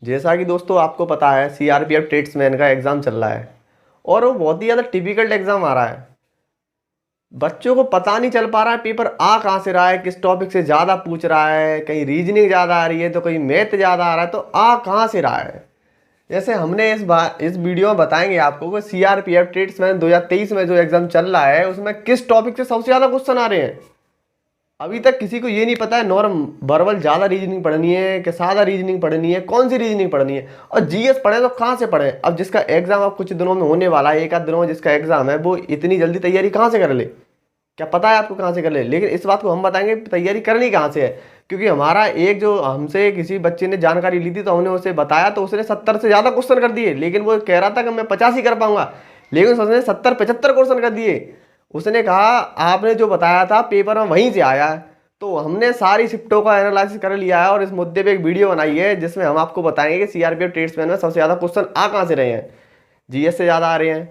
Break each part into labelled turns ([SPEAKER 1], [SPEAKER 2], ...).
[SPEAKER 1] जैसा कि दोस्तों आपको पता है सीआरपीएफ ट्रेड्समैन का एग्ज़ाम चल रहा है और वो बहुत ही ज़्यादा टिपिकल एग्ज़ाम आ रहा है। बच्चों को पता नहीं चल पा रहा है पेपर आ कहाँ से रहा है, किस टॉपिक से ज़्यादा पूछ रहा है। कहीं रीजनिंग ज़्यादा आ रही है तो कहीं मैथ ज़्यादा आ रहा है, तो आ कहाँ से रहा है। जैसे हमने इस वीडियो में बताएंगे आपको कि सीआरपीएफ ट्रेड्समैन 2023 में जो एग्ज़ाम चल रहा है उसमें किस टॉपिक से सबसे ज़्यादा क्वेश्चन आ रहे हैं। अभी तक किसी को ये नहीं पता है नॉर्म वर्बल ज़्यादा रीजनिंग पढ़नी है कि सादा रीजनिंग पढ़नी है, कौन सी रीजनिंग पढ़नी है। और जीएस पढ़े तो कहाँ से पढ़े। अब जिसका एग्जाम अब कुछ दिनों में होने वाला है, एक आध दिनों में जिसका एग्जाम है, वो इतनी जल्दी तैयारी कहाँ से कर ले। क्या पता है आपको कहाँ से कर ले। लेकिन इस बात को हम बताएंगे तैयारी करनी कहाँ से है। क्योंकि हमारा एक जो हमसे किसी बच्चे ने जानकारी ली थी तो हमने उसे बताया तो उसने 70 से ज़्यादा क्वेश्चन कर दिए। लेकिन वो कह रहा था कि मैं 50 ही कर पाऊंगा, लेकिन उसने 70-75 क्वेश्चन कर दिए। उसने कहा आपने जो बताया था पेपर में वहीं से आया है। तो हमने सारी शिफ्टों का एनालिसिस कर लिया है और इस मुद्दे पे एक वीडियो बनाई है जिसमें हम आपको बताएंगे कि सीआरपीएफ ट्रेड्समैन में सबसे ज़्यादा क्वेश्चन आ कहाँ से रहे हैं। जीएस से ज़्यादा आ रहे हैं,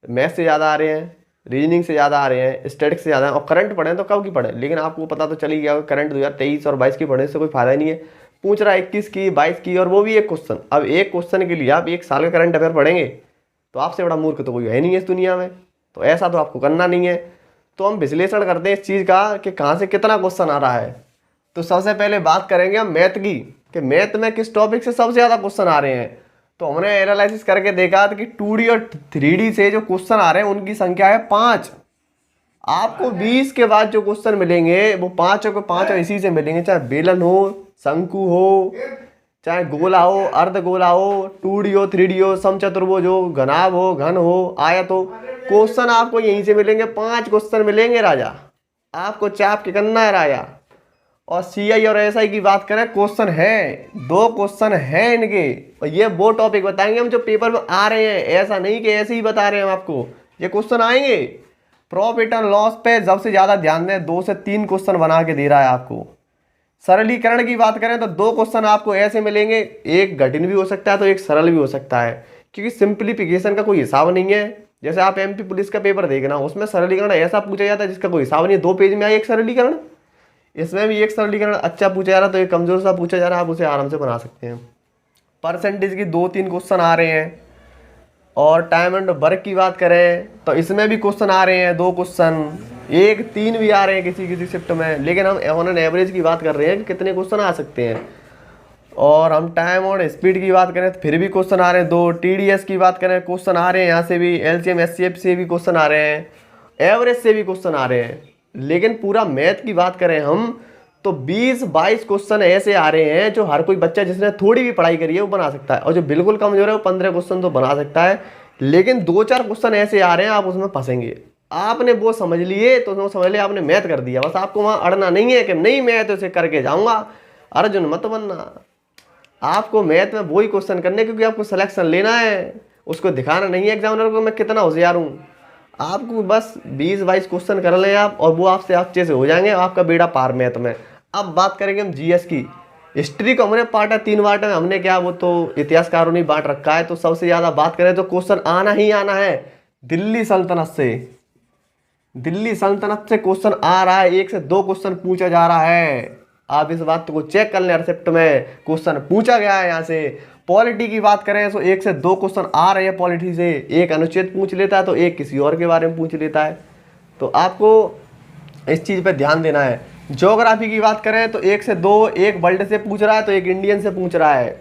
[SPEAKER 1] मैथ से ज़्यादा आ रहे हैं, रीजनिंग से ज़्यादा आ रहे हैं, स्टैटिक्स से ज़्यादा। और करंट पढ़े तो कब की पढ़े, लेकिन आपको पता तो चल ही गया करंट 2023 और 22 की पढ़ने से कोई फायदा नहीं है। पूछ रहा है 21 की, 22 की, और वो भी एक क्वेश्चन। अब एक क्वेश्चन के लिए आप एक साल का करंट अफेयर पढ़ेंगे तो आपसे बड़ा मूर्ख तो कोई है नहीं है इस दुनिया में। तो ऐसा तो आपको करना नहीं है। तो हम विश्लेषण करते हैं इस चीज़ का कि कहाँ से कितना क्वेश्चन आ रहा है। तो सबसे पहले बात करेंगे हम मैथ की कि मैथ में किस टॉपिक से सबसे ज़्यादा क्वेश्चन आ रहे हैं। तो हमने एनालिसिस करके देखा कि 2D और 3D से जो क्वेश्चन आ रहे हैं उनकी संख्या है 5। आपको 20 के बाद जो क्वेश्चन मिलेंगे वो पाँचों के पाँचों इसी से मिलेंगे, चाहे बेलन हो, शंकु हो, चाहे गोला हो, अर्ध गोला हो, 2D हो, 3D हो, समचतुर्भुज हो, घनाभ हो, घन हो, आयत हो। क्वेश्चन आपको यहीं से मिलेंगे, 5 क्वेश्चन मिलेंगे राजा। आपको चाप के करना है राजा। और सीआई और एसआई की बात करें, क्वेश्चन है 2 क्वेश्चन है इनके। और ये वो टॉपिक बताएंगे हम जो पेपर में आ रहे हैं, ऐसा नहीं कि ऐसे ही बता रहे हैं हम आपको। ये क्वेश्चन आएंगे। प्रॉफिट एंड लॉस पे सबसे ज़्यादा ध्यान दें, 2 से 3 क्वेश्चन बना के दे रहा है आपको। सरलीकरण की बात करें तो 2 क्वेश्चन आपको ऐसे मिलेंगे, एक कठिन भी हो सकता है तो एक सरल भी हो सकता है। क्योंकि सिंप्लीफिकेशन का कोई हिसाब नहीं है। जैसे आप एमपी पुलिस का पेपर देखना, उसमें सरलीकरण ऐसा पूछा जाता है जिसका कोई हिसाब नहीं है। 2 पेज में आए एक सरलीकरण, इसमें भी एक सरलीकरण अच्छा पूछा जा रहा है तो एक कमजोर सा पूछा जा रहा है, आप उसे आराम से बना सकते हैं। परसेंटेज की 2-3 क्वेश्चन आ रहे हैं। और टाइम एंड वर्क की बात करें तो इसमें भी क्वेश्चन आ रहे हैं, 2 क्वेश्चन, 1-3 भी आ रहे हैं किसी किसी शिफ्ट में। लेकिन हम ऑन एन एवरेज की बात कर रहे हैं कि कितने क्वेश्चन आ सकते हैं। और हम टाइम और स्पीड की बात करें तो फिर भी क्वेश्चन आ रहे हैं 2। टीडीएस की बात करें क्वेश्चन आ रहे हैं, यहाँ से भी एलसीएम एचसीएफ से भी क्वेश्चन आ रहे हैं, एवरेज से भी क्वेश्चन आ रहे हैं। लेकिन पूरा मैथ की बात करें हम तो 20-22 क्वेश्चन ऐसे आ रहे हैं जो हर कोई बच्चा जिसने थोड़ी भी पढ़ाई करी है वो बना सकता है। और जो बिल्कुल कमजोर है वो 15 क्वेश्चन तो बना सकता है। लेकिन 2-4 क्वेश्चन ऐसे आ रहे हैं आप उसमें फंसेंगे। आपने वो समझ लिए तो वो समझ लिया आपने मैथ कर दिया, बस आपको वहाँ अड़ना नहीं है कि नहीं मैं तो इसे करके जाऊँगा। अर्जुन मत बनना। आपको मैथ में वही क्वेश्चन करने क्योंकि आपको सिलेक्शन लेना है, उसको दिखाना नहीं है एग्जामिनर को मैं कितना होशियार हूँ। आपको बस 20-22 क्वेश्चन कर लें आप और वो आपसे अच्छे से हो जाएंगे, आपका बेड़ा पार मैथ में। अब बात करेंगे हम जीएस की। हिस्ट्री को हमने पार्ट है 3 पार्ट में, हमने क्या वो तो इतिहासकारों ने बांट रखा है। तो सबसे ज़्यादा बात करें तो क्वेश्चन आना ही आना है दिल्ली सल्तनत से। दिल्ली सल्तनत से क्वेश्चन आ रहा है, 1 से 2 क्वेश्चन पूछा जा रहा है। आप इस बात को चेक कर लें, रिसिप्ट में क्वेश्चन पूछा गया है यहाँ से। पॉलिटी की बात करें तो 1 से 2 क्वेश्चन आ रहे हैं पॉलिटी से। एक अनुच्छेद पूछ लेता है तो एक किसी और के बारे में पूछ लेता है। तो आपको इस चीज़ पे ध्यान देना है। ज्योग्राफी की बात करें तो 1 से 2, एक वर्ल्ड से पूछ रहा है तो एक इंडियन से पूछ रहा है।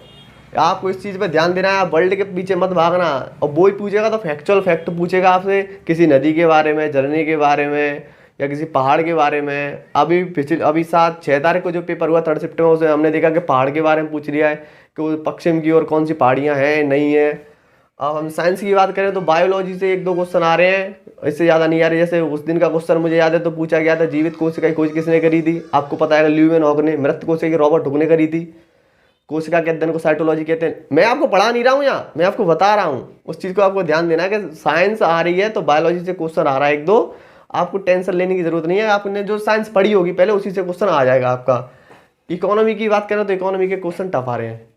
[SPEAKER 1] आपको इस चीज़ पे ध्यान देना है, आप वर्ल्ड के पीछे मत भागना। और वो ही पूछेगा तो फैक्चुअल फैक्ट पूछेगा आपसे, किसी नदी के बारे में, झरने के बारे में, या किसी पहाड़ के बारे में। अभी 6 तारीख को जो पेपर हुआ 3rd शिफ्ट में, उसे हमने देखा कि पहाड़ के बारे में पूछ लिया है कि वो पश्चिम की ओर कौन सी पहाड़ियाँ हैं नहीं है। अब हम साइंस की बात करें तो बायोलॉजी से 1-2 क्वेश्चन आ रहे हैं, इससे ज़्यादा नहीं आ रहे। जैसे उस दिन का क्वेश्चन मुझे याद है तो पूछा गया था जीवित कोशिका की खोज किसने करी थी। आपको पता है ल्यूमेनहॉक ने। मृत कोशिका की रॉबर्ट हुक ने करी थी। कोशिका के अध्ययन को साइटोलॉजी कहते हैं। मैं आपको पढ़ा नहीं रहा हूँ यहाँ, मैं आपको बता रहा हूँ। उस चीज़ को आपको ध्यान देना है कि साइंस आ रही है तो बायोलॉजी से क्वेश्चन आ रहा है 1-2, आपको टेंशन लेने की जरूरत नहीं है। आपने जो साइंस पढ़ी होगी पहले उसी से क्वेश्चन आ जाएगा आपका। इकोनॉमी की बात करें तो इकोनॉमी के क्वेश्चन टफ आ रहे हैं।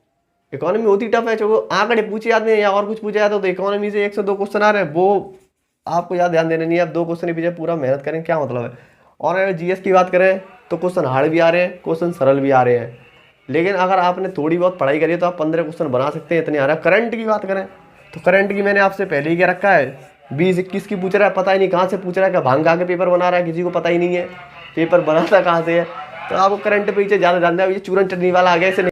[SPEAKER 1] इकोनॉमी होती टफ है, जो आंकड़े पूछे जाते हैं या और कुछ पूछा जाता है तो इकोनॉमी से 1 से 2 क्वेश्चन आ रहे हैं, वो आपको याद ध्यान देना नहीं है। आप 2 क्वेश्चन के पीछे पूरा मेहनत करें क्या मतलब है। और अगर जीएस की बात करें तो क्वेश्चन हार्ड भी आ रहे हैं, क्वेश्चन सरल भी आ रहे हैं। लेकिन अगर आपने थोड़ी बहुत पढ़ाई करी है तो आप 15 क्वेश्चन बना सकते हैं, इतने आ रहा है। करंट की बात करें तो करंट की मैंने आपसे पहले ही क्या रखा है, 20-21 की पूछ रहा है, पता ही नहीं कहाँ से पूछ रहा है, क्या भांग खा के पेपर बना रहा है, किसी को पता ही नहीं है पेपर बनाता कहाँ से है। तो आपको करंट पे पीछे ज़्यादा जानना है, ये चूरन चटनी वाला आ गया इसे नहीं।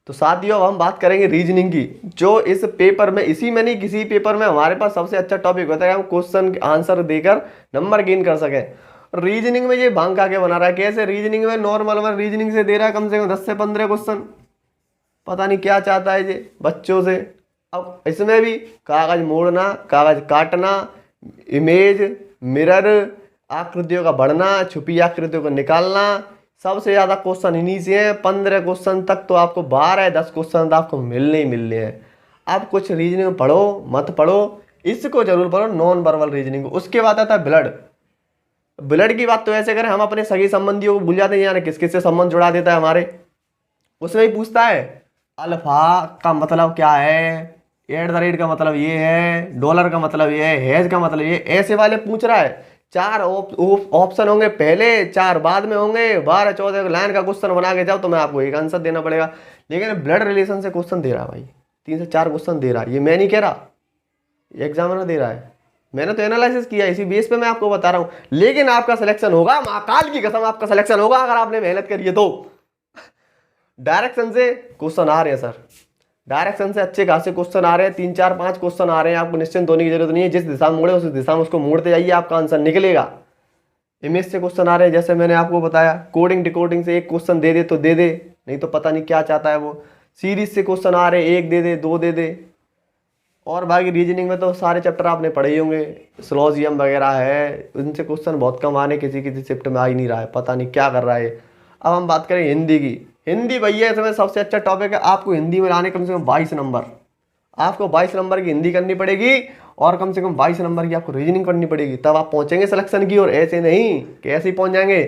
[SPEAKER 1] तो साथियों अब हम बात करेंगे रीजनिंग की, जो इस पेपर में, इसी में नहीं किसी पेपर में हमारे पास सबसे अच्छा टॉपिक होता है, हम क्वेश्चन आंसर देकर नंबर गेन कर सकें। रीजनिंग में ये भांग खा के बना रहा है, कैसे रीजनिंग में नॉर्मल में रीजनिंग से दे रहा है कम से कम 10 से 15 क्वेश्चन, पता नहीं क्या चाहता है ये बच्चों से। अब इसमें भी कागज मोड़ना, कागज काटना, इमेज, मिरर, आकृतियों का बढ़ना, छुपी आकृतियों को निकालना, सबसे ज़्यादा क्वेश्चन इन्हीं से हैं। 15 क्वेश्चन तक तो आपको 12-10 क्वेश्चन तो आपको मिलने ही मिलने हैं। आप कुछ रीजनिंग पढ़ो मत पढ़ो, इसको जरूर पढ़ो, नॉन वर्बल रीजनिंग। उसके बाद आता है ब्लड। ब्लड की बात तो ऐसे करें, हम अपने सगी संबंधियों को भूल जाते हैं, यानी किस किस से संबंध जुड़ा देता है हमारे। उसमें ही पूछता है अल्फा का मतलब क्या है, @ का मतलब ये है, डॉलर का मतलब ये है, हेज का मतलब ये, ऐसे वाले पूछ रहा है। 4 ऑप्शन होंगे पहले, 4 बाद में होंगे, 12-14 लाइन का क्वेश्चन बना के जाओ तो मैं आपको एक आंसर देना पड़ेगा। लेकिन ब्लड रिलेशन से क्वेश्चन दे रहा है भाई, 3 से 4 क्वेश्चन दे रहा है। ये मैं नहीं कह रहा, एग्जामिनर दे रहा है, मैंने तो एनालिसिस किया, इसी बेस पे मैं आपको बता रहा हूँ। लेकिन आपका सिलेक्शन होगा, महाकाल की कसम आपका सिलेक्शन होगा अगर आपने मेहनत करी है तो। डायरेक्शन से क्वेश्चन आ रहे हैं सर, डायरेक्शन से अच्छे खासे क्वेश्चन आ रहे हैं, 3-4-5 क्वेश्चन आ रहे हैं। आपको निश्चिंत होने की जरूरत नहीं है, जिस दिशा में मुड़े उस दिशा में उसको मोड़ते जाइए, आपका आंसर निकलेगा। इमेज से क्वेश्चन आ रहे हैं, जैसे मैंने आपको बताया, कोडिंग डिकोडिंग से एक क्वेश्चन दे दे तो दे दे, नहीं तो पता नहीं क्या चाहता है वो। सीरीज से क्वेश्चन आ रहे हैं, 1 दे दे, 2 दे दे। और बाकी रीजनिंग में तो सारे चैप्टर आपने पढ़े ही होंगे, सिलोजियम वगैरह है, उनसे क्वेश्चन बहुत कम आने, किसी किसी शिफ्ट में आ ही नहीं रहा है, पता नहीं क्या कर रहा है। अब हम बात करें हिंदी की। हिंदी भैया इसमें सबसे अच्छा टॉपिक है, आपको हिंदी में लाने कम से कम 22 नंबर। आपको 22 नंबर की हिंदी करनी पड़ेगी और कम से कम 22 नंबर की आपको रीजनिंग करनी पड़ेगी, तब आप पहुंचेंगे सिलेक्शन की। और ऐसे नहीं कि ऐसे ही पहुंच जाएंगे।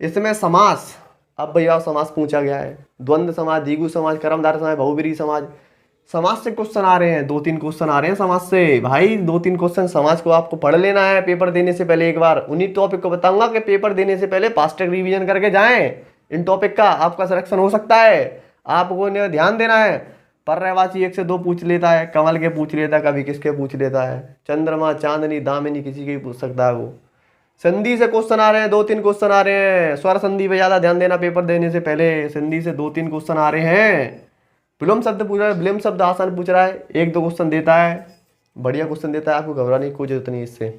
[SPEAKER 1] इसमें समास, अब भैया समास पूछा गया है, द्वंद्व समाज, द्विगु समाज, कर्मधारय समाज, बहुब्रीहि समाज, समाज से क्वेश्चन आ रहे हैं, 2-3 क्वेश्चन आ रहे हैं समाज से। भाई 2-3 क्वेश्चन समाज को आपको पढ़ लेना है पेपर देने से पहले एक बार। उन्हीं टॉपिक को बताऊंगा कि पेपर देने से पहले फास्ट ट्रैक रिवीजन करके जाएं, इन टॉपिक का आपका सिलेक्शन हो सकता है। आपको इन्हें ध्यान देना है। पर्यायवाची 1 से 2 पूछ लेता है, कमल के पूछ लेता है, कभी किसके पूछ लेता है, चंद्रमा, चांदनी, दामिनी, किसी के भी पूछ सकता है वो। संधि से क्वेश्चन आ रहे हैं, 2-3 क्वेश्चन आ रहे हैं। स्वर संधि पे ज्यादा ध्यान देना पेपर देने से पहले, संधि से 2-3 क्वेश्चन आ रहे हैं। विलोम शब्द पूछ रहा है, विलोम शब्द आसान पूछ रहा है, 1-2 क्वेश्चन देता है, बढ़िया क्वेश्चन देता है, आपको घबराने की कोई जरूरत नहीं इससे।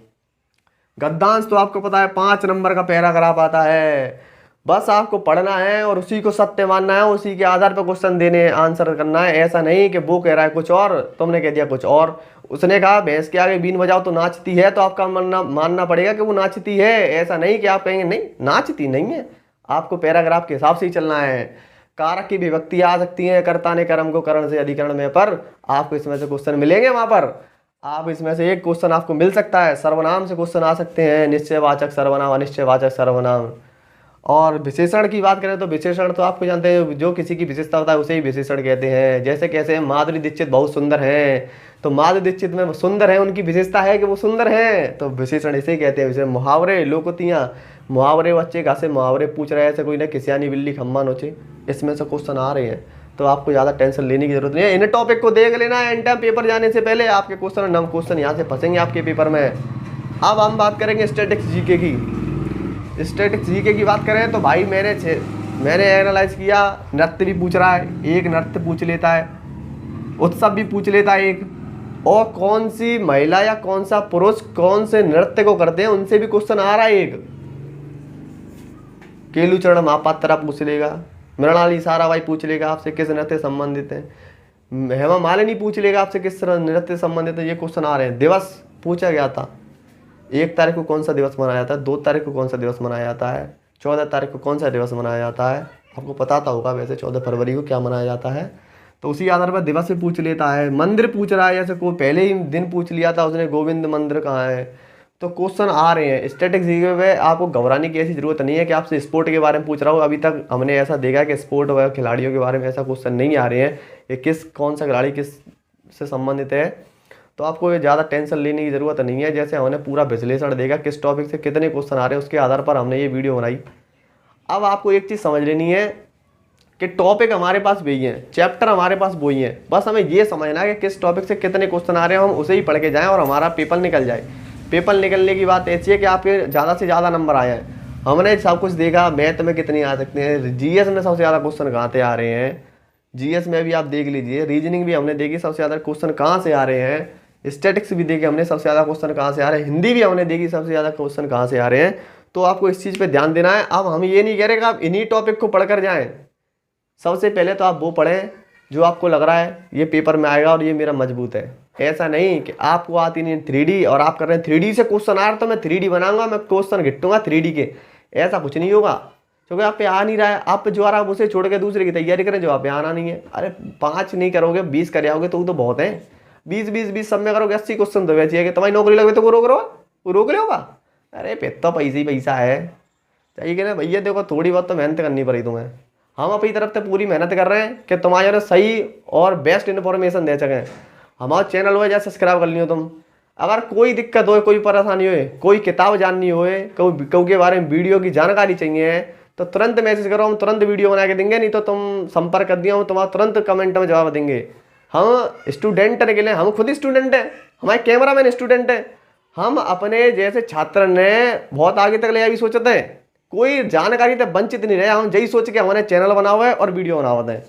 [SPEAKER 1] गद्यांश तो आपको पता है 5 नंबर का पैराग्राफ आता है, बस आपको पढ़ना है और उसी को सत्य मानना है, उसी के आधार पर क्वेश्चन देने आंसर करना है। ऐसा नहीं कि वो कह रहा है कुछ और, तुमने कह दिया कुछ और। उसने कहा भैंस के आगे बीन बजाओ तो नाचती है, तो आपका मानना पड़ेगा कि वो नाचती है। ऐसा नहीं कि आप कहेंगे नहीं नाचती नहीं है, आपको पैराग्राफ के हिसाब से ही चलना है। कारक की विभक्ति आ सकती है, कर्ता ने कर्म को करण से अधिकरण में, पर आपको इसमें से क्वेश्चन मिलेंगे। वहां पर आप इसमें से एक क्वेश्चन आपको मिल सकता है। सर्वनाम से क्वेश्चन आ सकते हैं, निश्चयवाचक सर्वनाम, अनिश्चयवाचक सर्वनाम। और विशेषण की बात करें तो विशेषण तो आपको जानते हैं, जो किसी की विशेषता होता है उसे ही विशेषण कहते हैं। जैसे कैसे माधुरी दीक्षित बहुत सुंदर हैं, तो माधुरी दीक्षित में सुंदर है, उनकी विशेषता है कि वो सुंदर हैं, तो विशेषण इसे ही कहते हैं। जैसे मुहावरे, लोकोक्तियाँ, मुहावरे, बच्चे घासे मुहावरे पूछ रहे हैं, ऐसे कोई ना किसियानी बिल्ली खम्मा नोचे, इसमें से क्वेश्चन आ रहे हैं, तो आपको ज़्यादा टेंशन लेने की जरूरत नहीं है। इन टॉपिक को देख लेना है, एंड टाइम पेपर जाने से पहले आपके क्वेश्चन यहाँ से फंसेंगे आपके पेपर में। अब हम बात करेंगे स्टैटिक्स जीके की। स्टैटिक्स जीके की बात करें तो भाई मैंने एनालाइज किया, नृत्य भी पूछ रहा है, एक नृत्य पूछ लेता है, उत्सव भी पूछ लेता है एक, और कौन सी महिला या कौन सा पुरुष कौन से नृत्य को करते हैं उनसे भी क्वेश्चन आ रहा है एक। केलुचरण महापात्रा पूछ लेगा, मृणाली साराभाई पूछ लेगा आपसे किस नृत्य से संबंधित है, हेमा मालिनी पूछ लेगा आपसे किस नृत्य से संबंधित है, ये क्वेश्चन आ रहे हैं। दिवस पूछा गया था, 1 तारीख को कौन सा दिवस मनाया जाता है, 2 तारीख को कौन सा दिवस मनाया जाता है, 14 तारीख को कौन सा दिवस मनाया जाता है, आपको पता था होगा वैसे 14 फरवरी को क्या मनाया जाता है, तो उसी आधार पर दिवस भी पूछ लेता है। मंदिर पूछ रहा है, जैसे कोई पहले ही दिन पूछ लिया था उसने, गोविंद मंदिर कहाँ है, तो क्वेश्चन आ रहे हैं। स्टैटिक्स जीके में आपको घबराने की ऐसी जरूरत नहीं है कि आपसे स्पोर्ट के बारे में पूछ रहा हो। अभी तक हमने ऐसा देखा कि स्पोर्ट वगैरह खिलाड़ियों के बारे में ऐसा क्वेश्चन नहीं आ रहे हैं कि कौन सा खिलाड़ी किस से संबंधित है, तो आपको ये ज़्यादा टेंशन लेने की ज़रूरत नहीं है। जैसे हमने पूरा विश्लेषण देखा किस टॉपिक से कितने क्वेश्चन आ रहे हैं, उसके आधार पर हमने ये वीडियो बनाई। अब आपको एक चीज़ समझ लेनी है, कि टॉपिक हमारे पास वही है, चैप्टर हमारे पास वही है, बस हमें ये समझना है कि किस टॉपिक से कितने क्वेश्चन आ रहे हैं, हम उसे ही पढ़ के जाएं और हमारा पेपर निकल जाए। पेपर निकलने की बात ऐसी है कि आपके ज़्यादा से ज़्यादा नंबर आए हैं। हमने सब कुछ देखा, मैथ में कितने आ सकते हैं, जीएस में सबसे ज़्यादा क्वेश्चन कहाँ से आ रहे हैं, जीएस में भी आप देख लीजिए, रीजनिंग भी हमने देखी सबसे ज़्यादा क्वेश्चन कहाँ से आ रहे हैं, स्टैटिक्स भी देखे हमने सबसे ज़्यादा क्वेश्चन कहाँ से आ रहे हैं, हिंदी भी हमने देखी सबसे ज़्यादा क्वेश्चन कहाँ से आ रहे हैं। तो आपको इस चीज़ पे ध्यान देना है। अब हम ये नहीं कह रहे कि आप इन्हीं टॉपिक को पढ़कर जाएं। सबसे पहले तो आप वो पढ़ें जो आपको लग रहा है ये पेपर में आएगा और ये मेरा मजबूत है। ऐसा नहीं कि आपको आती नहीं 3D और आप कर रहे हैं 3D से क्वेश्चन आ रहा है तो मैं 3D बनाऊंगा, मैं क्वेश्चन घिटूंगा 3D के। ऐसा कुछ नहीं होगा, क्योंकि आप पे आ नहीं रहा है। आप पे जो आ रहा है उसे छोड़ के दूसरे की तैयारी करें जो आप पे आना नहीं है। अरे 5 नहीं करोगे 20 कर आओगे तो बहुत है। 20 सब में करोगे 80 क्वेश्चन तो वैसे है कि तुम्हारी नौकरी लगे तो वो रोक रहे होगा। अरे पे तो पैसे ही पैसा है, चाहिए कि ना भैया। देखो थोड़ी बहुत तो मेहनत करनी पड़ी तुम्हें। हम अपनी तरफ से पूरी मेहनत कर रहे हैं कि तुम्हारे सही और बेस्ट इन्फॉर्मेशन दे सकें। हमारा चैनल हो जैसे सब्सक्राइब कर लियो तुम। अगर कोई दिक्कत हो, कोई परेशानी हो, कोई किताब जाननी हो, कोई के बारे में वीडियो की जानकारी चाहिए तो तुरंत मैसेज करो, हम तुरंत वीडियो बना के देंगे। नहीं तो तुम संपर्क कर दिया, हम तुम्हारा तुरंत कमेंट में जवाब देंगे। हम स्टूडेंट के लिए, हम खुद स्टूडेंट हैं, हमारे कैमरामैन स्टूडेंट हैं। हम अपने जैसे छात्र ने बहुत आगे तक ले जाए सोचते हैं, कोई जानकारी से वंचित नहीं रहे। हम यही सोच के हमारे चैनल बना हुआ है और वीडियो बना हुआ है।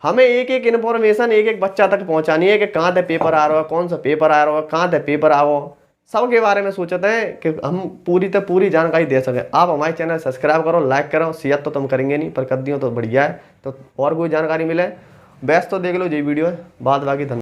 [SPEAKER 1] हमें एक एक इन्फॉर्मेशन एक एक बच्चा तक पहुंचानी है कि कहाँ से पेपर आ रहा है, कौन सा पेपर आ रहा है, कहाँ से पेपर आओ, सब के बारे में सोचते हैं कि हम पूरी जानकारी दे सकें। आप हमारे चैनल सब्सक्राइब करो, लाइक करो। शेयर तो तुम करेंगे नहीं, पर कर दियो तो बढ़िया है। तो और कोई जानकारी मिले बेस्ट तो देख लो, ये वीडियो है। बाद बाकी धन्यवाद।